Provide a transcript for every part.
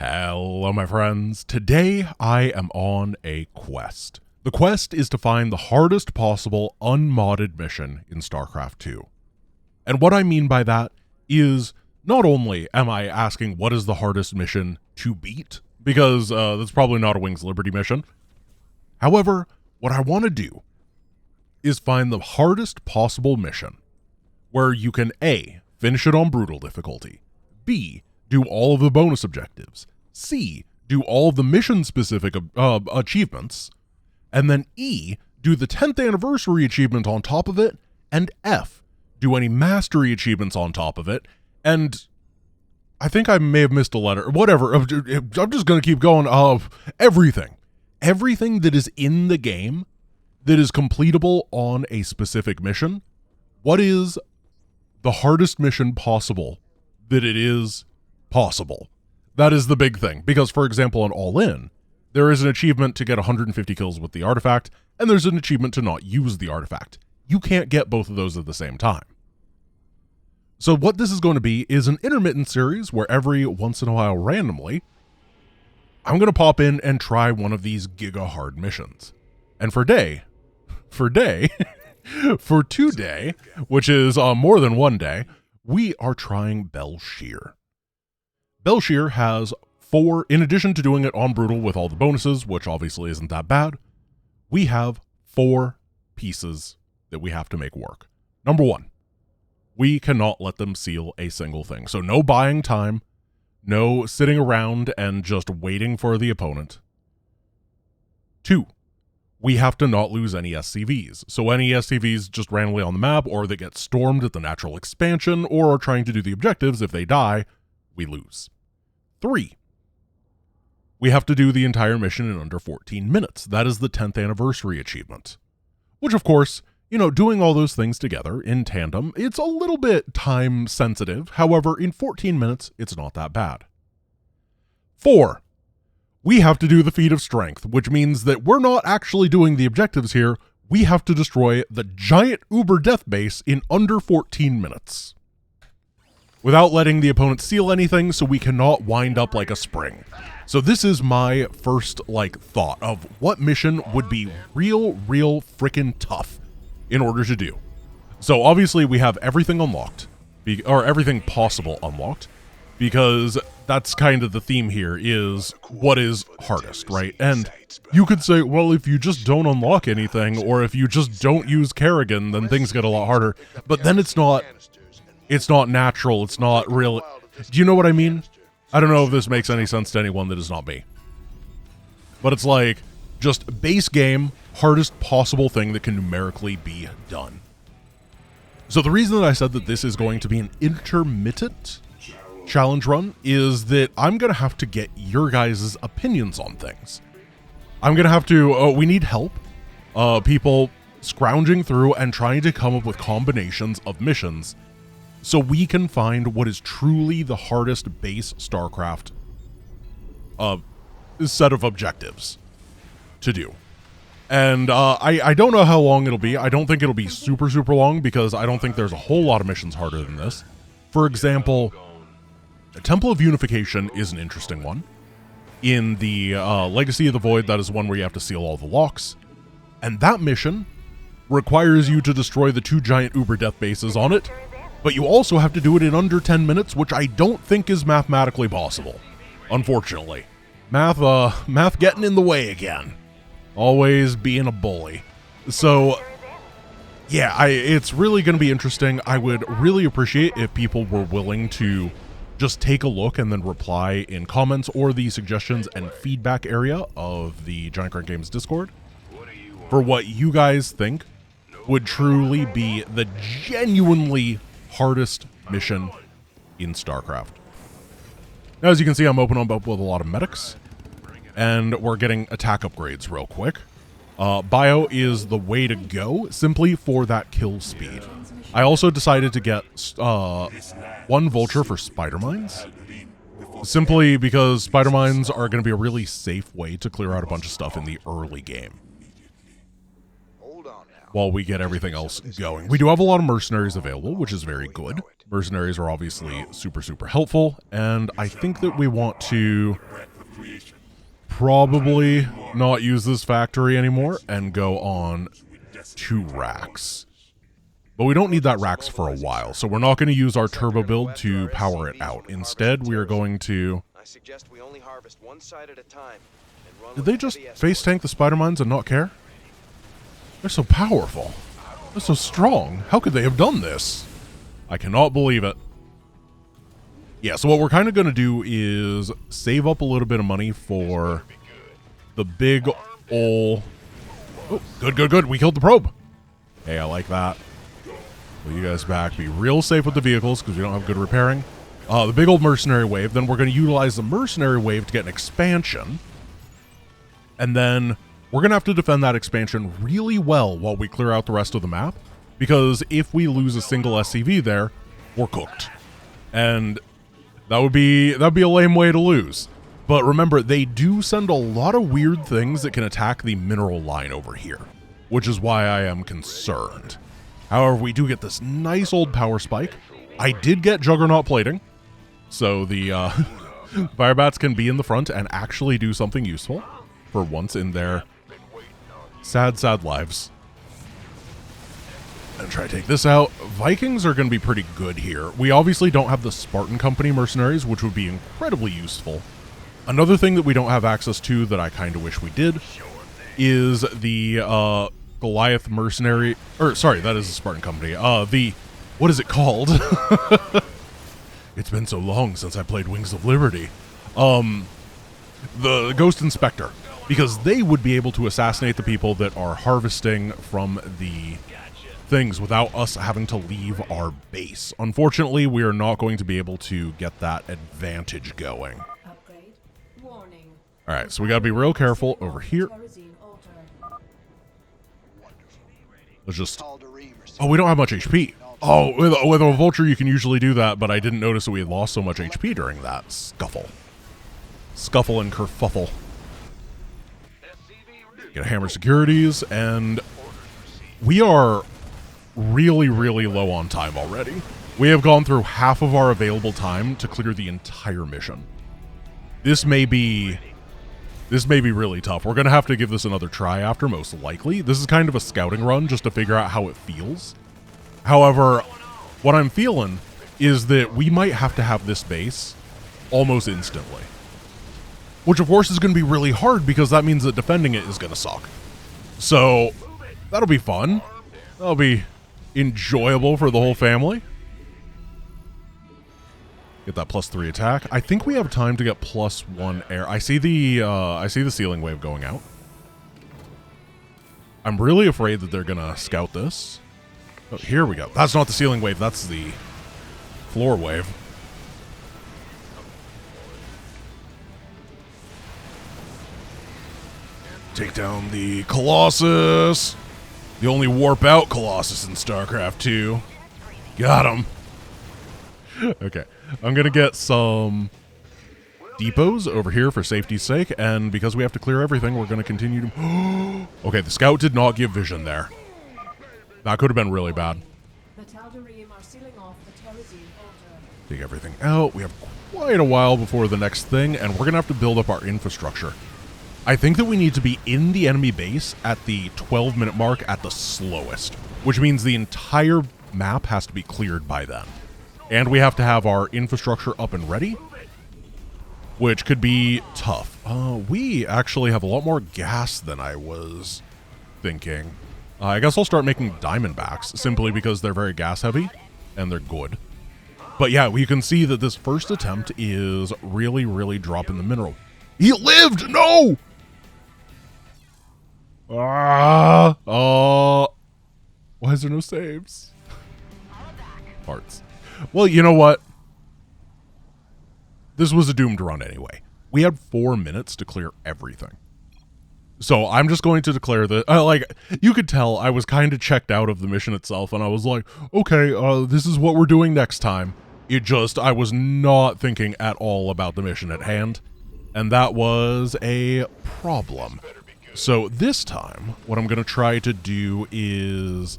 Hello, my friends. Today, I am on a quest. The quest is to find the hardest possible unmodded mission in StarCraft 2. And what I mean by that is, not only am I asking what is the hardest mission to beat, because that's probably not a Wings Liberty mission. However, what I want to do is find the hardest possible mission where you can A, finish it on brutal difficulty, B, do all of the bonus objectives, C, do all of the mission-specific achievements, and then E, do the 10th anniversary achievement on top of it, and F, do any mastery achievements on top of it, and I think I may have missed a letter, whatever, I'm just going to keep going, everything. Everything that is in the game that is completable on a specific mission, what is the hardest mission possible that it is possible? That is the big thing, because for example on All In, there is an achievement to get 150 kills with the artifact, and there's an achievement to not use the artifact. You can't get both of those at the same time. So what this is going to be is an intermittent series where every once in a while randomly, I'm going to pop in and try one of these giga hard missions. And for today, which is more than one day, we are trying Bel'Shir. Bel'Shir has 4, in addition to doing it on brutal with all the bonuses, which obviously isn't that bad, we have 4 pieces that we have to make work. Number 1, we cannot let them seal a single thing. So no buying time, no sitting around and just waiting for the opponent. 2, we have to not lose any SCVs. So any SCVs just randomly on the map, or they get stormed at the natural expansion, or are trying to do the objectives, if they die, we lose. 3, we have to do the entire mission in under 14 minutes. That is the 10th anniversary achievement. Which of course, doing all those things together in tandem, it's a little bit time sensitive. However, in 14 minutes, it's not that bad. 4, we have to do the feat of strength, which means that we're not actually doing the objectives here. We have to destroy the giant Uber death base in under 14 minutes. Without letting the opponent seal anything, so we cannot wind up like a spring. So this is my first thought of what mission would be real freaking tough in order to do. So obviously we have everything unlocked, or everything possible unlocked, because that's kind of the theme here, is what is hardest, right? And you could say, well, if you just don't unlock anything, or if you just don't use Kerrigan, then things get a lot harder. But then it's not natural, it's not real. Do you know what I mean? I don't know if this makes any sense to anyone that is not me. But it's like, just base game, hardest possible thing that can numerically be done. So the reason that I said that this is going to be an intermittent challenge run is that I'm going to have to get your guys' opinions on things. I'm going to have to, we need help. People scrounging through and trying to come up with combinations of missions so we can find what is truly the hardest base StarCraft set of objectives to do. And I don't know how long it'll be. I don't think it'll be super long, because I don't think there's a whole lot of missions harder than this. For example, the Temple of Unification is an interesting one. In the Legacy of the Void, that is one where you have to seal all the locks. And that mission requires you to destroy the 2 giant Uber death bases on it, but you also have to do it in under 10 minutes, which I don't think is mathematically possible, unfortunately. Math getting in the way again. Always being a bully. So, yeah, it's really going to be interesting. I would really appreciate if people were willing to just take a look and then reply in comments or the suggestions and feedback area of the Giant Grunt Games Discord for what you guys think would truly be the genuinely hardest mission in StarCraft. Now, as you can see, I'm opening up with a lot of medics, and we're getting attack upgrades real quick. Bio is the way to go, simply for that kill speed. I also decided to get 1 vulture for spider mines, simply because spider mines are going to be a really safe way to clear out a bunch of stuff in the early game. Hold on now. while we get everything else going. We do have a lot of mercenaries available, which is very good. Mercenaries are obviously super, super helpful, and I think that we want to probably not use this factory anymore and go on to racks. But we don't need that racks for a while, so we're not going to use our turbo build to power it out. Instead, we are going to... I suggest we only harvest one side at a time. Did they just face tank the spider mines and not care? They're so powerful. They're so strong. How could they have done this? I cannot believe it. Yeah, so what we're kind of going to do is save up a little bit of money for the big ol'... Oh, good, good, good. We killed the probe. Hey, I like that. Pull you guys back. Be real safe with the vehicles because we don't have good repairing. The big old mercenary wave. Then we're going to utilize the mercenary wave to get an expansion. And then we're going to have to defend that expansion really well while we clear out the rest of the map. Because if we lose a single SCV there, we're cooked. And that'd be a lame way to lose. But remember, they do send a lot of weird things that can attack the mineral line over here, which is why I am concerned. However, we do get this nice old power spike. I did get Juggernaut plating, so the Firebats can be in the front and actually do something useful for once in their sad, sad lives. And try to take this out. Vikings are going to be pretty good here. We obviously don't have the Spartan Company mercenaries, which would be incredibly useful. Another thing that we don't have access to that I kind of wish we did is the Goliath mercenary, or sorry, that is the Spartan Company. What is it called? It's been so long since I played Wings of Liberty. The Ghost Inspector, because they would be able to assassinate the people that are harvesting from the things without us having to leave our base. Unfortunately, we are not going to be able to get that advantage going. All right, so we got to be real careful over here. Let's just... Oh, we don't have much HP. Oh, with a vulture you can usually do that, but I didn't notice that we had lost so much HP during that scuffle. Scuffle and kerfuffle. Get a hammer securities, and we are really, really low on time already. We have gone through half of our available time to clear the entire mission. This may be really tough. We're going to have to give this another try after, most likely. This is kind of a scouting run just to figure out how it feels. However, what I'm feeling is that we might have to have this base almost instantly. Which, of course, is going to be really hard because that means that defending it is going to suck. So, that'll be fun. That'll be enjoyable for the whole family. Get that +3 attack. I think we have time to get +1 air. I see the ceiling wave going out. I'm really afraid that they're gonna scout this. Oh, here we go. That's not the ceiling wave. That's the floor wave. Take down the Colossus. The only warp out Colossus in StarCraft 2. Got him. Okay. I'm going to get some depots over here for safety's sake, and because we have to clear everything, we're going to continue to... Okay, the scout did not give vision there. That could have been really bad. Take everything out. We have quite a while before the next thing, and we're going to have to build up our infrastructure. I think that we need to be in the enemy base at the 12-minute mark at the slowest, which means the entire map has to be cleared by then. And we have to have our infrastructure up and ready, which could be tough. We actually have a lot more gas than I was thinking. I guess I'll start making Diamondbacks, simply because they're very gas heavy, and they're good. But yeah, we can see that this first attempt is really, really dropping the mineral. He lived! No! Why is there no saves? Parts. Well, you know what? This was a doomed run anyway. We had 4 minutes to clear everything. So I'm just going to declare that, like, you could tell I was kind of checked out of the mission itself, and I was like, okay, this is what we're doing next time. I was not thinking at all about the mission at hand, and that was a problem. So this time, what I'm going to try to do is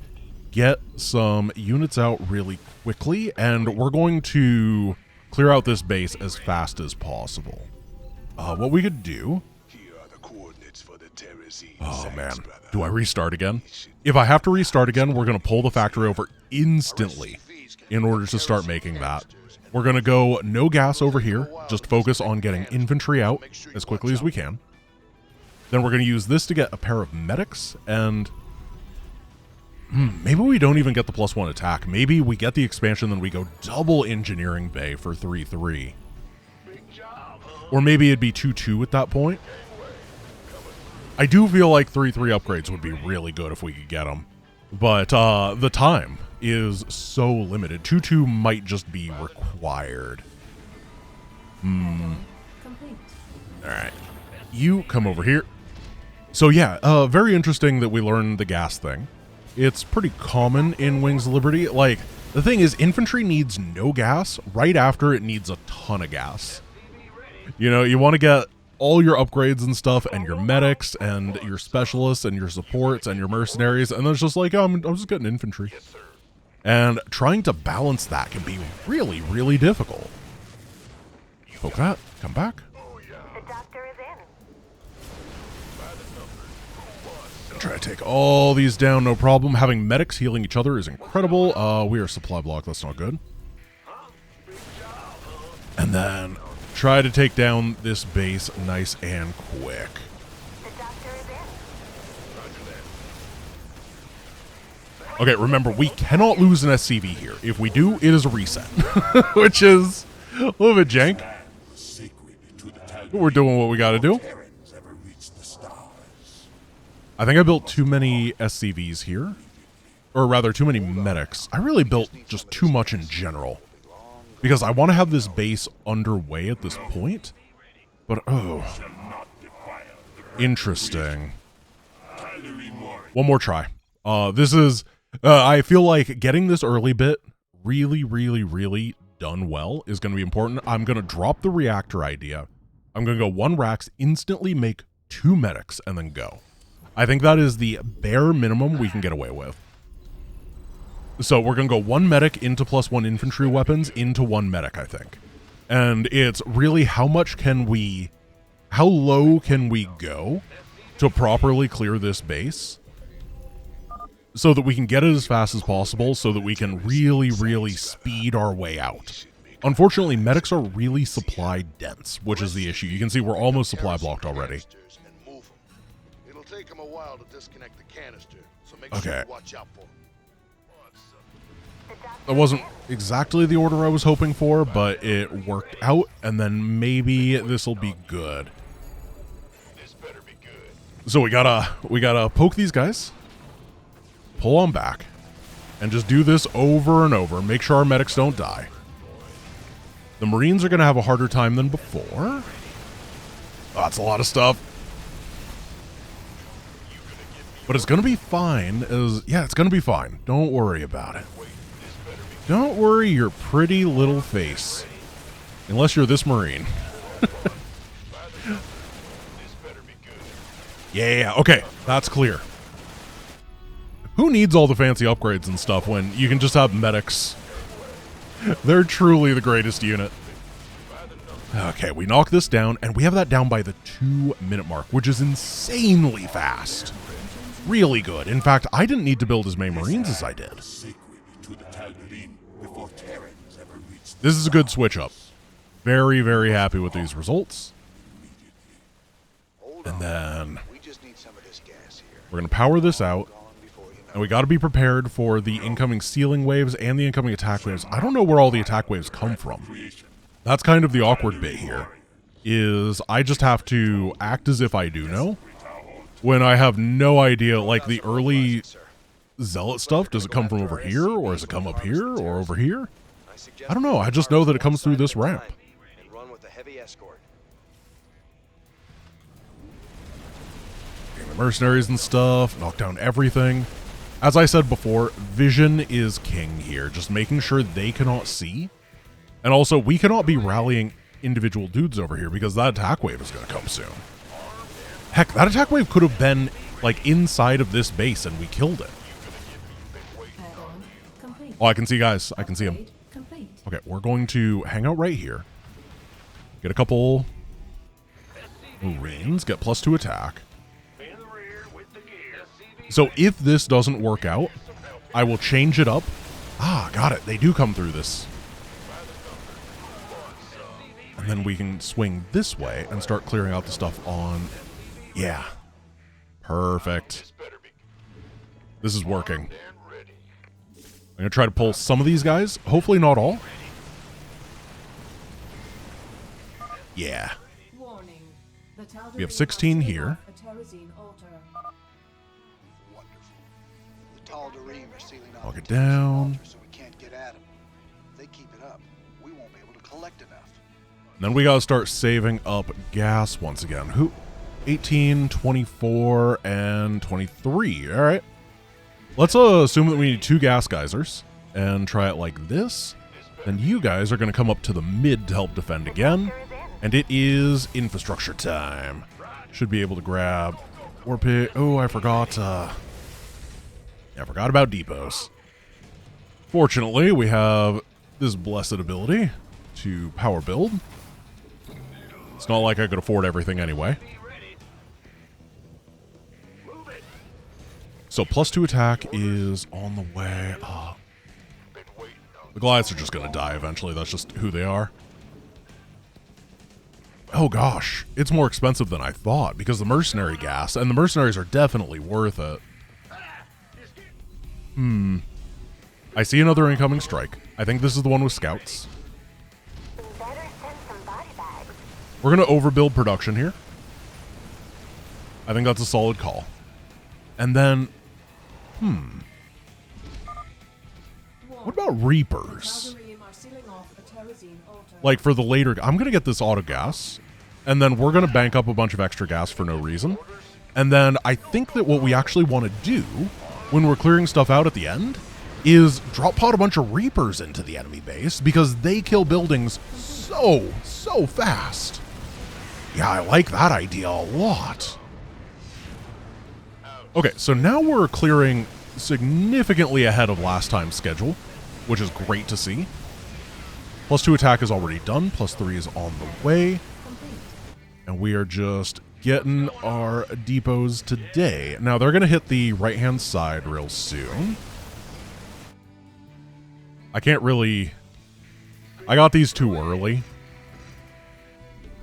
get some units out really quickly, and we're going to clear out this base as fast as possible. What we could do... Oh man, do I restart again? If I have to restart again, we're going to pull the factory over instantly in order to start making that. We're going to go no gas over here, just focus on getting infantry out as quickly as we can. Then we're going to use this to get a pair of medics, and maybe we don't even get the +1 attack. Maybe we get the expansion, then we go double engineering bay for 3-3. Or maybe it'd be 2-2 at that point. I do feel like 3-3 upgrades would be really good if we could get them. But the time is so limited. 2-2 might just be required. Alright. You come over here. So yeah, very interesting that we learned the gas thing. It's pretty common in Wings of Liberty. Like, the thing is, infantry needs no gas right after it needs a ton of gas. You know, you want to get all your upgrades and stuff, and your medics, and your specialists, and your supports, and your mercenaries, and then it's just like, oh, I'm just getting infantry. And trying to balance that can be really, really difficult. Poke that, come back. The doctor is in. Try to take all these down, no problem. Having medics healing each other is incredible. We are supply block, that's not good. And then try to take down this base nice and quick. The doctor is in. Okay, remember, we cannot lose an SCV here. If we do, it is a reset. Which is a little bit jank. We're doing what we gotta do. I think I built too many SCVs here. Or rather, too many medics. I really built just too much in general. Because I want to have this base underway at this point. But, oh. Interesting. One more try. This is... I feel like getting this early bit really, really, really done well is going to be important. I'm going to drop the reactor idea. I'm going to go 1 Rax, instantly make 2 medics, and then go. I think that is the bare minimum we can get away with. So we're going to go 1 medic into +1 infantry weapons into 1 medic, I think. And it's really how low can we go to properly clear this base so that we can get it as fast as possible so that we can really, really speed our way out. Unfortunately, medics are really supply dense, which is the issue. You can see we're almost supply blocked already. It'll take them a while to disconnect the canister, so make Okay. sure you watch out for them. That wasn't exactly the order I was hoping for, but it worked out, and then maybe this will be good. This better be good. So we gotta poke these guys, pull on back, and just do this over and over. Make sure our medics don't die. The Marines are gonna have a harder time than before. Oh, that's a lot of stuff. But it's gonna be fine. Yeah, it's gonna be fine. Don't worry about it. Don't worry your pretty little face. Unless you're this Marine. Yeah, okay, that's clear. Who needs all the fancy upgrades and stuff when you can just have medics? They're truly the greatest unit. Okay, we knock this down, and we have that down by the 2-minute mark, which is insanely fast. Really good. In fact, I didn't need to build as many Marines as I did. This is a good switch up. Very, very happy with these results. And then we're going to power this out. And we got to be prepared for the incoming ceiling waves and the incoming attack waves. I don't know where all the attack waves come from. That's kind of the awkward bit here. Is I just have to act as if I do know. When I have no idea, like the early zealot stuff, does it come from over here? Or does it come up here? Or over here? I don't know. I just know that it comes through this ramp. And run with a heavy escort. Getting the mercenaries and stuff, knock down everything. As I said before, vision is king here. Just making sure they cannot see. And also, we cannot be rallying individual dudes over here because that attack wave is going to come soon. Heck, that attack wave could have been, like, inside of this base and we killed it. Add-on complete. Oh, I can see guys. I can see them. Upgrade complete. Okay, we're going to hang out right here. Get a couple Marines. Get +2 attack. So if this doesn't work out, I will change it up. Ah, got it. They do come through this. And then we can swing this way and start clearing out the stuff on... Yeah. Perfect. This is working. I'm going to try to pull some of these guys. Hopefully not all. Yeah. Warning. The We have 16 here. Wonderful. The Tal'Darim are sealing off Log it the Terrazine down. altar, so we can't get at them. If they keep it up, we won't be able to collect enough. Then we gotta start saving up gas once again. Who? 18, 24, and 23. All right. Let's assume that we need 2 gas geysers and try it like this. And you guys are going to come up to the mid to help defend again. And it is infrastructure time. Should be able to grab or pick. Oh, I forgot. I forgot about depots. Fortunately, we have this blessed ability to power build. It's not like I could afford everything anyway. So +2 attack is on the way. The Goliaths are just going to die eventually. That's just who they are. Oh gosh, it's more expensive than I thought because the mercenary gas, and the mercenaries are definitely worth it. I see another incoming strike. I think this is the one with scouts. Better send some body bags. We're going to overbuild production here. I think that's a solid call. And then, what about Reapers? Tal'Darim are sealing off a Terrazine altar. Like for the later, I'm going to get this auto gas, and then we're going to bank up a bunch of extra gas for no reason. And then I think that what we actually want to do when we're clearing stuff out at the end is drop pod a bunch of Reapers into the enemy base because they kill buildings so fast. Yeah, I like that idea a lot. Okay, so now we're clearing significantly ahead of last time's schedule, which is great to see. +2 attack is already done, +3 is on the way. And we are just getting our depots today. Now, they're going to hit the right-hand side real soon. I can't really... I got these too early.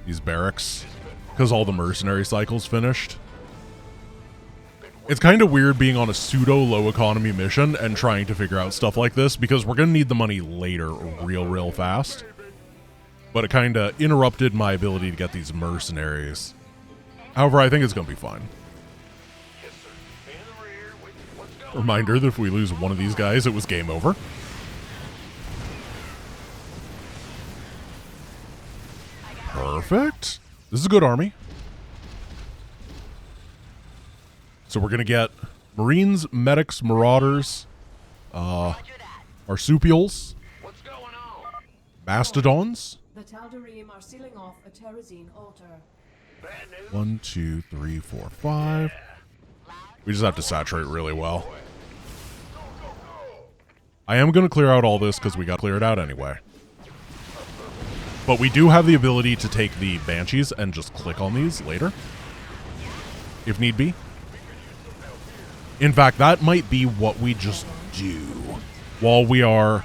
These barracks. Because all the mercenary cycles finished. It's kind of weird being on a pseudo-low economy mission and trying to figure out stuff like this because we're going to need the money later real fast. But it kind of interrupted my ability to get these mercenaries. However, I think it's going to be fine. Reminder that if we lose one of these guys, it was game over. Perfect. This is a good army. So we're going to get Marines, Medics, Marauders, Marsupials, Mastodons. The Tal'Darim are sealing off a Terrazine altar. 1, 2, 3, 4, 5. We just have to saturate really well. I am going to clear out all this because we got cleared out anyway. But we do have the ability to take the Banshees and just click on these later, if need be. In fact, that might be what we just do while we are...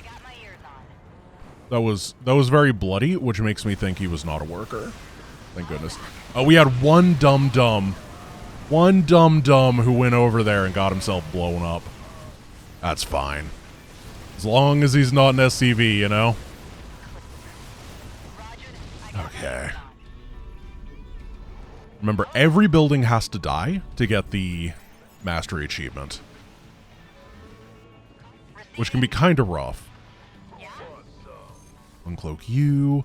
That was very bloody, which makes me think he was not a worker. Thank goodness. We had one dum-dum who went over there and got himself blown up. That's fine. As long as he's not an SCV, you know? Okay. Remember, every building has to die to get the mastery achievement, which can be kind of rough. Uncloak you.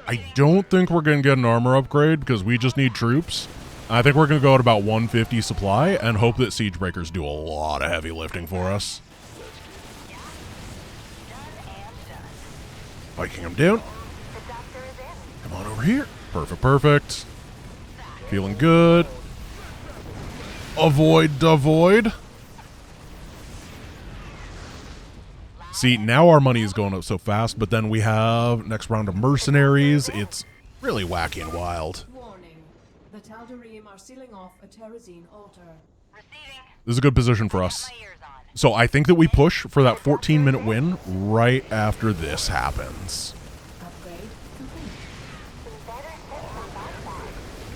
I don't think we're going to get an armor upgrade because we just need troops. I think we're going to go at about 150 supply and hope that siege breakers do a lot of heavy lifting for us. Viking him down. Come on over here. Perfect. Feeling good. Avoid, avoid. See, now our money is going up so fast, but then we have next round of mercenaries. It's really wacky and wild. Warning. The Tal'Darim are sealing off a Terrazine altar. This is a good position for us. So I think that we push for that 14-minute win right after this happens. Upgrade complete.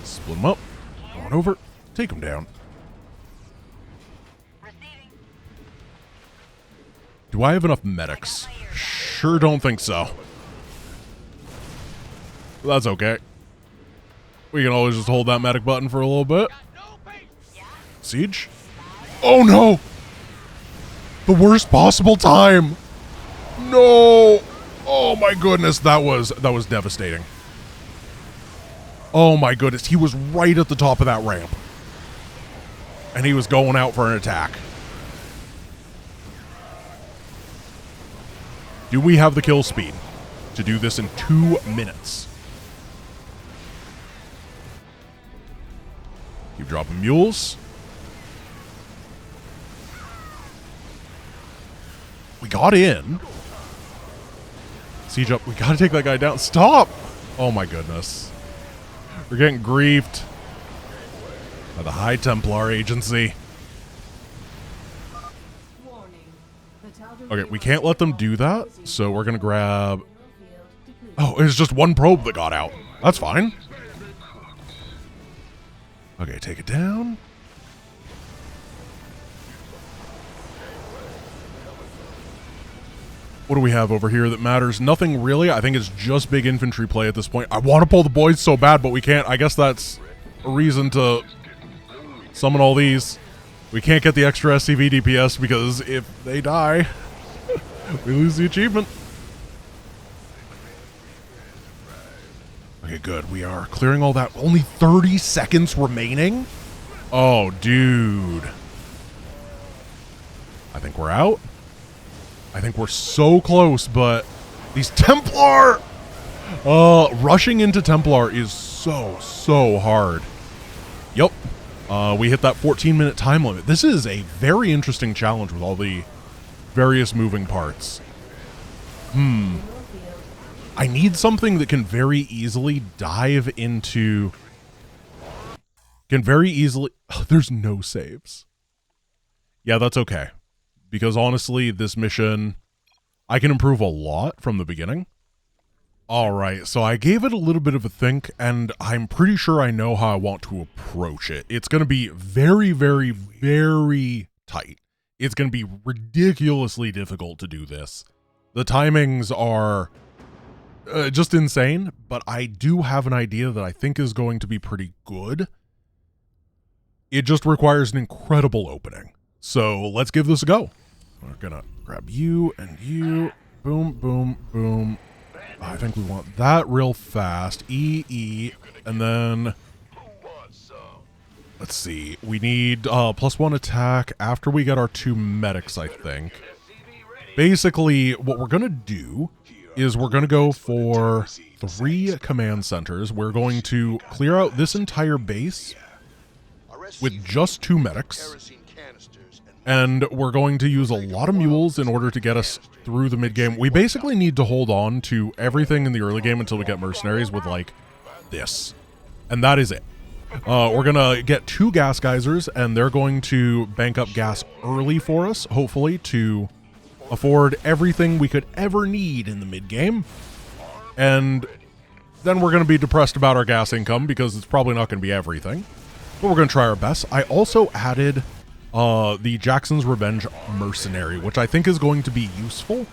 Split them up. Go on over. Take them down. Do I have enough medics? Sure don't think so. That's okay. We can always just hold that medic button for a little bit. Siege? Oh no! The worst possible time! No! Oh my goodness, that was devastating. Oh my goodness, he was right at the top of that ramp. And he was going out for an attack. Do we have the kill speed to do this in 2 minutes? Keep dropping mules. We got in. Siege up. We gotta take that guy down. Stop! Oh my goodness. We're getting griefed by the High Templar Agency. Warning. The Tal'Darim Okay, we are can't let them sealing do off that, Terrazine so we're gonna grab... mineral field depleted. Oh, it's just one probe that got out. That's fine. Okay, take it down. What do we have over here that matters? Nothing really. I think it's just big infantry play at this point. I want to pull the boys so bad, but we can't. I guess that's a reason to summon all these. We can't get the extra SCV DPS because if they die, we lose the achievement. Okay, good. We are clearing all that. Only 30 seconds remaining? Oh, dude. I think we're out. I think we're so close, but these Templar... rushing into Templar is so hard. Yep. We hit that 14-minute time limit. This is a very interesting challenge with all the various moving parts. I need something that can very easily dive into... Can very easily... Oh, there's no saves. Yeah, that's okay. Because honestly, this mission, I can improve a lot from the beginning. Alright, so I gave it a little bit of a think, and I'm pretty sure I know how I want to approach it. It's going to be very tight. It's going to be ridiculously difficult to do this. The timings are just insane, but I do have an idea that I think is going to be pretty good. It just requires an incredible opening. So let's give this a go. We're gonna grab you and you. Boom, boom, boom. I think we want that real fast. E, and then... Let's see. We need +1 attack after we get our 2 medics, I think. Basically, what we're gonna do is we're gonna go for 3 command centers. We're going to clear out this entire base with just 2 medics. And we're going to use a lot of mules in order to get us through the mid-game. We basically need to hold on to everything in the early game until we get mercenaries with, like, this. And that is it. We're going to get 2 gas geysers, and they're going to bank up gas early for us, hopefully, to afford everything we could ever need in the mid-game. And then we're going to be depressed about our gas income because it's probably not going to be everything. But we're going to try our best. I also added... the Jackson's Revenge Mercenary, which I think is going to be useful.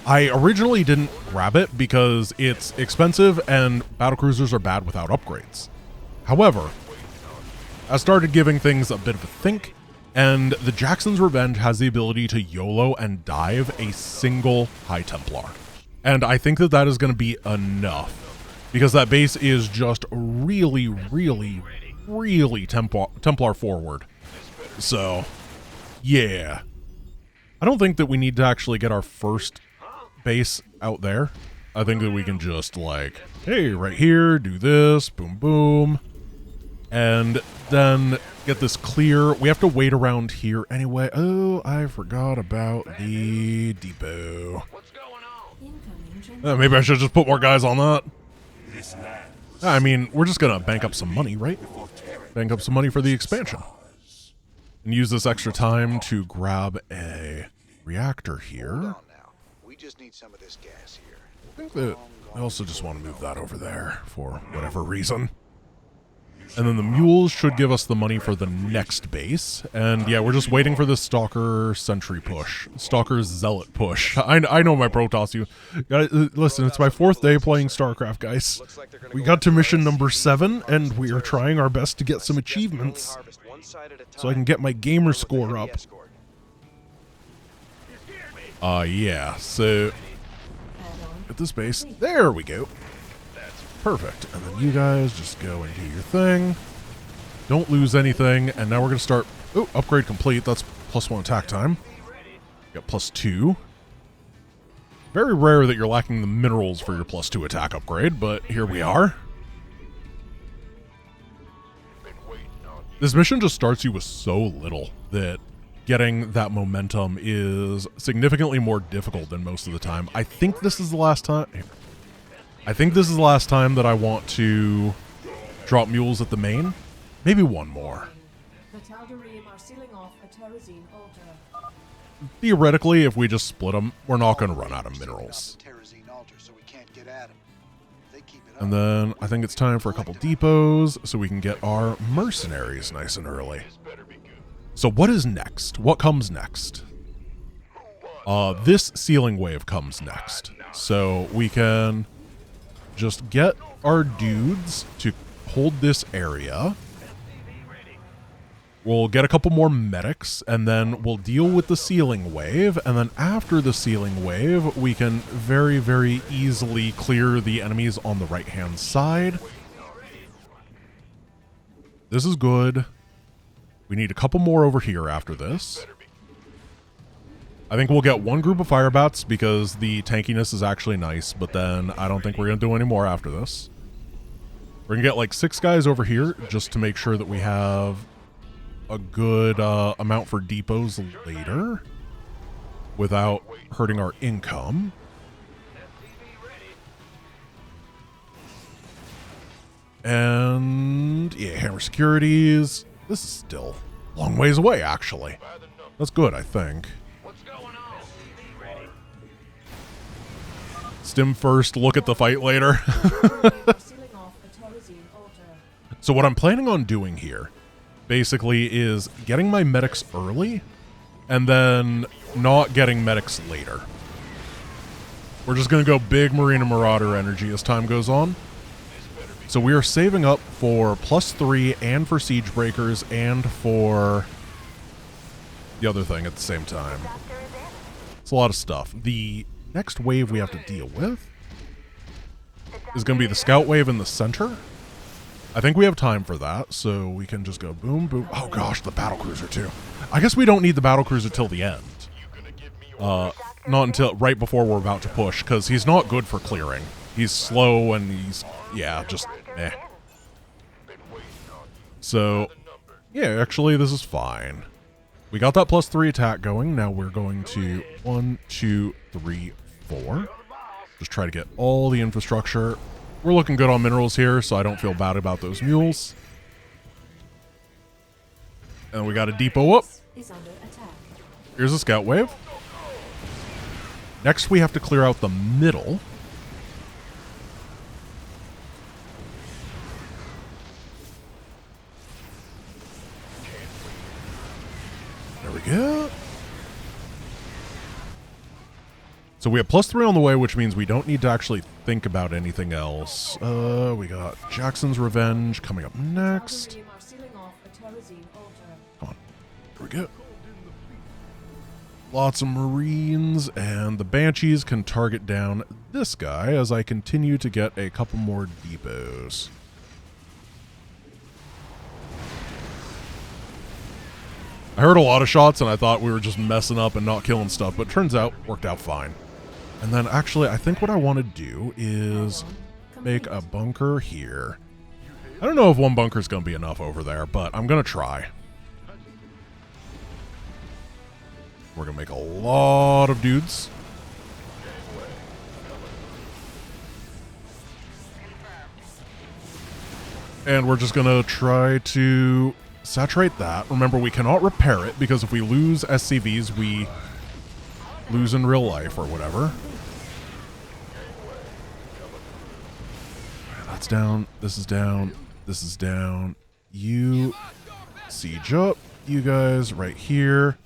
I originally didn't grab it because it's expensive and battlecruisers are bad without upgrades. However, I started giving things a bit of a think, and the Jackson's Revenge has the ability to YOLO and dive a single High Templar. And I think that that is going to be enough, because that base is just really Templar forward. So, yeah. I don't think that we need to actually get our first base out there. I think that we can just, like, hey, right here, do this, boom, boom. And then get this clear. We have to wait around here anyway. Oh, I forgot about the depot. Maybe I should just put more guys on that. I mean, we're just going to bank up some money, right? Bank up some money for the expansion. And use this extra time to grab a reactor here. We just need some of this gas here. I think that I also just want to move that over there for whatever reason. And then the mules should give us the money for the next base. And yeah, we're just waiting for the Stalker Sentry push. Stalker Zealot push. I know my Protoss. You guys, listen, it's my 4th day playing StarCraft, guys. We got to mission number 7, and we are trying our best to get some achievements so I can get my gamer score up. Yeah, so at this base, there we go. Perfect. And then you guys just go and do your thing. Don't lose anything. And now we're going to start... Oh, upgrade complete. That's +1 attack time. Got +2. Very rare that you're lacking the minerals for your +2 attack upgrade, but here we are. This mission just starts you with so little that getting that momentum is significantly more difficult than most of the time. I think this is the last time... that I want to drop mules at the main. Maybe one more. The Tal'Darim are sealing off a terrazine altar. Theoretically, if we just split them, we're not going to run out of minerals. And then I think it's time for a couple depots so we can get our mercenaries nice and early. So what is next? What comes next? This sealing wave comes next. So we can just get our dudes to hold this area. We'll get a couple more medics, and then we'll deal with the sealing wave, and then after the sealing wave, we can very, very easily clear the enemies on the right-hand side. This is good. We need a couple more over here after this. I think we'll get one group of fire bats because the tankiness is actually nice, but then I don't think we're going to do any more after this. We're going to get like 6 guys over here just to make sure that we have a good amount for depots later without hurting our income. And yeah, hammer securities. This is still a long ways away, actually. That's good, I think. Stim first, look at the fight later. So what I'm planning on doing here, basically, is getting my medics early, and then not getting medics later. We're just going to go big Marina Marauder energy as time goes on. So we are saving up for +3 and for Siege Breakers and for the other thing at the same time. It's a lot of stuff. The next wave we have to deal with is going to be the scout wave in the center. I think we have time for that, so we can just go boom, boom. Oh gosh, the battlecruiser too. I guess we don't need the battlecruiser till the end. Not until right before we're about to push, because he's not good for clearing. He's slow and he's, yeah, just eh. So, yeah, actually this is fine. We got that +3 attack going. Now we're going to 1, 2, 3, 4. Just try to get all the infrastructure. We're looking good on minerals here, so I don't feel bad about those mules. And we got a depot up. Here's a scout wave. Next we have to clear out the middle. There we go. So we have +3 on the way, which means we don't need to actually think about anything else. We got Jackson's Revenge coming up next. Come on. Here we go. Lots of Marines, and the Banshees can target down this guy as I continue to get a couple more depots. I heard a lot of shots, and I thought we were just messing up and not killing stuff, but turns out worked out fine. And then actually, I think what I want to do is make a bunker here. I don't know if one bunker's going to be enough over there, but I'm going to try. We're going to make a lot of dudes. And we're just going to try to saturate that. Remember, we cannot repair it because if we lose SCVs, we lose in real life or whatever. That's down. This is down. This is down. You siege up. You guys right here.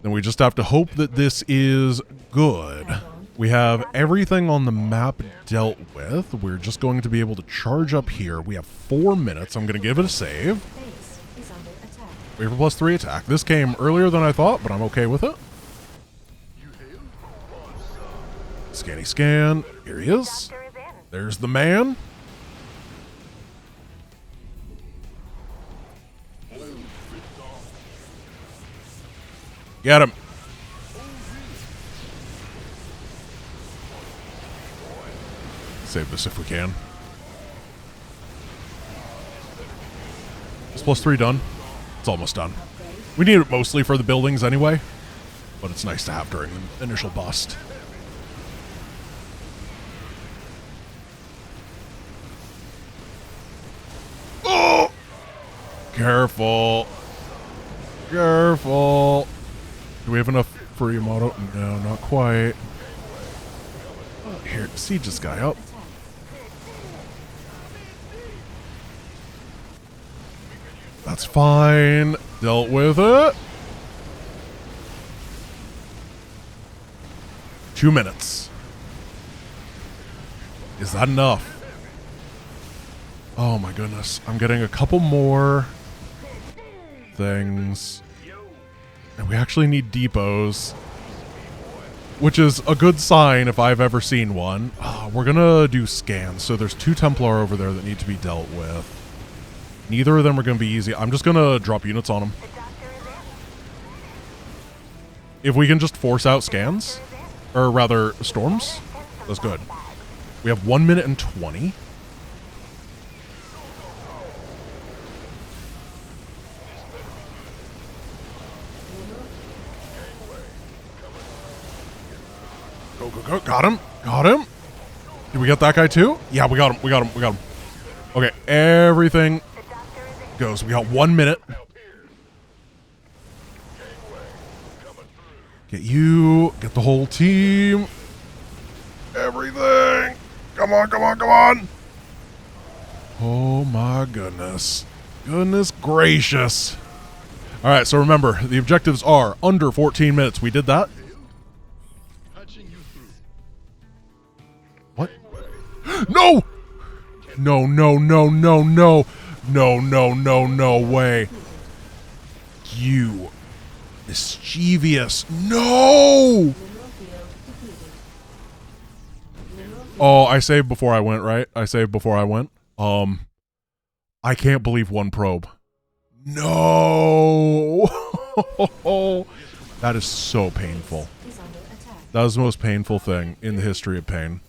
Then we just have to hope that this is good. We have everything on the map dealt with. We're just going to be able to charge up here. We have 4 minutes. I'm going to give it a save. Base is under attack. Wait for +3 attack. This came earlier than I thought, but I'm okay with it. Scanny scan. Here he is. Doctor is in. There's the man. Get him. Save this if we can. Is +3 done? It's almost done. We need it mostly for the buildings anyway, but it's nice to have during the initial bust. Oh! Careful. Careful. Do we have enough for Yamato? No, not quite. Oh, here, siege this guy up. That's fine. Dealt with it. 2 minutes. Is that enough? Oh my goodness. I'm getting a couple more things. And we actually need depots, which is a good sign if I've ever seen one. We're gonna do scans. So there's 2 Templar over there that need to be dealt with. Neither of them are gonna be easy. I'm just gonna drop units on them. The doctor is in. If we can just force out scans, or rather storms, that's good. We have 1 minute and 20. Go, go, go. Got him. Got him. Did we get that guy too? Yeah, we got him. We got him. We got him. Okay, everything The doctor is in. goes. We got 1 minute. Get you. Get the whole team. Everything. Come on, come on, come on. Oh my goodness. Goodness gracious. All right, so remember, the objectives are under 14 minutes. We did that. What? No! No, no, no, no, no. No, no, no, no way. You mischievous. No! Oh, I saved before I went, right? I saved before I went. I can't believe one probe. No! That is so painful. Is under attack. That was the most painful thing in the history of pain.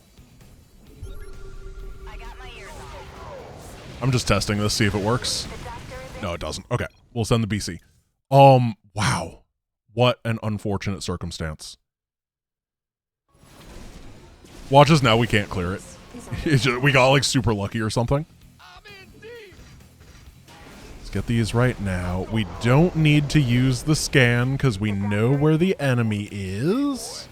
I got my ears on. I'm just testing this, see if it works. The doctor is in. No, it doesn't. Okay, we'll send the BC. Wow. What an unfortunate circumstance. Watch us now, we can't clear it. It's just, we got like super lucky or something. Let's get these right now. We don't need to use the scan because we know where the enemy is.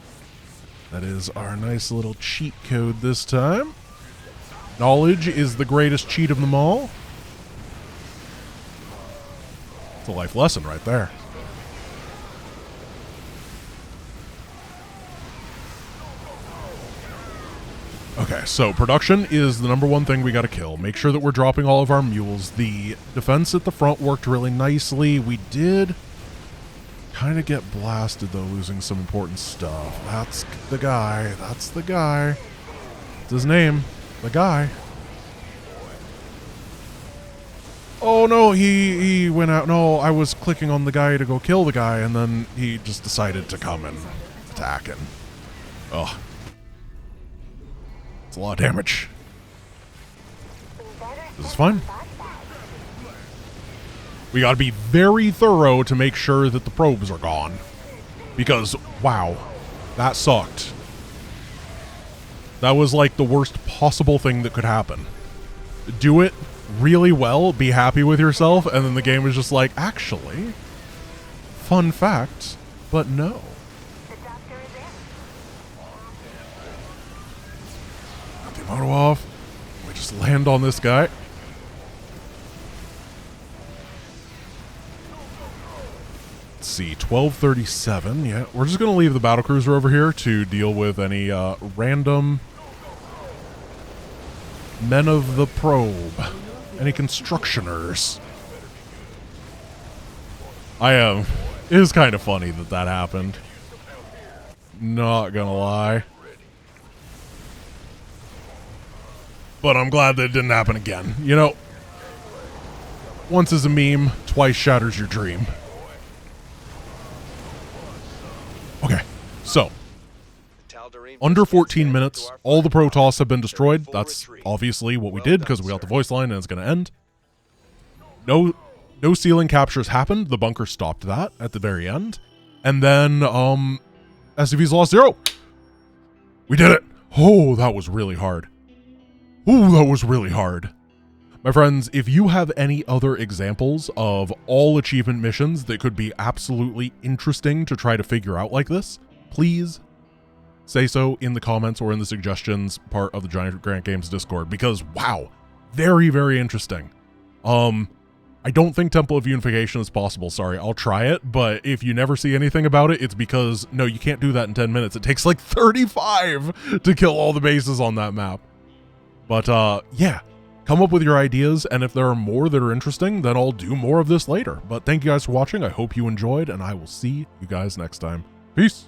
That is our nice little cheat code this time. Knowledge is the greatest cheat of them all. It's a life lesson right there. Okay, so production is the #1 thing we gotta kill. Make sure that we're dropping all of our mules. The defense at the front worked really nicely. We did kind of get blasted, though, losing some important stuff. That's the guy. That's the guy. That's his name. The guy. Oh, no, he went out. No, I was clicking on the guy to go kill the guy, and then he just decided to come and attack him. Ugh. It's a lot of damage. This is fine. We gotta be very thorough to make sure that the probes are gone. Because, wow, that sucked. That was like the worst possible thing that could happen. Do it really well, be happy with yourself, and then the game was just like, actually, fun fact, but no. The doctor is in. Got the auto off. We just land on this guy. Let's see, 1237. Yeah, we're just going to leave the battlecruiser over here to deal with any random men of the probe. Any constructioners. It is kind of funny that that happened. Not gonna lie. But I'm glad that it didn't happen again. You know, once is a meme, twice shatters your dream. Okay, so under 14 minutes, all the Protoss have been destroyed. That's obviously what we did because we got the voice line and it's going to end. No ceiling captures happened. The bunker stopped that at the very end. And then SCV's lost 0. We did it. Oh, that was really hard. Oh, that was really hard. My friends, if you have any other examples of all achievement missions that could be absolutely interesting to try to figure out like this, please say so in the comments or in the suggestions part of the Giant Grant Games Discord, because wow, very, very interesting. I don't think Temple of Unification is possible. Sorry, I'll try it, but if you never see anything about it, it's because, no, you can't do that in 10 minutes. It takes like 35 to kill all the bases on that map. But yeah, come up with your ideas, and if there are more that are interesting, then I'll do more of this later. But thank you guys for watching. I hope you enjoyed, and I will see you guys next time. Peace.